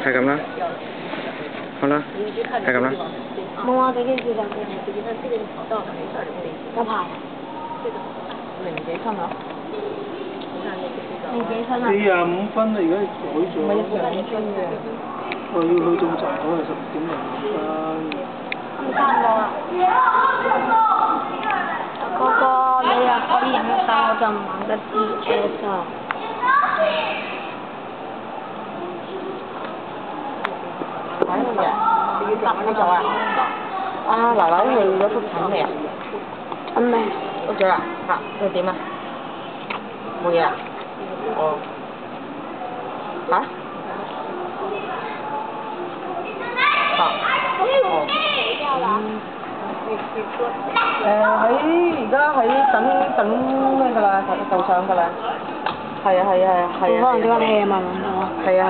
係咁啦，好啦，係咁啦。冇啊，俾幾時就有排。零幾分啊？零幾分啊45分啊，而家改咗。唔係2分嘅。我要去到站嗰係10.05分。咁差唔多啦。哥哥，你又可以影相，我就唔玩得 DS 啊。睇乜嘢？睇咗啊？啊，奶奶去咗復診未啊？未。復咗啦？嚇，佢點啊？冇嘢啊？哦。嚇？而家喺等咩㗎啦？就上㗎啦。係啊。可能點解你夜晚揾到啊？係啊。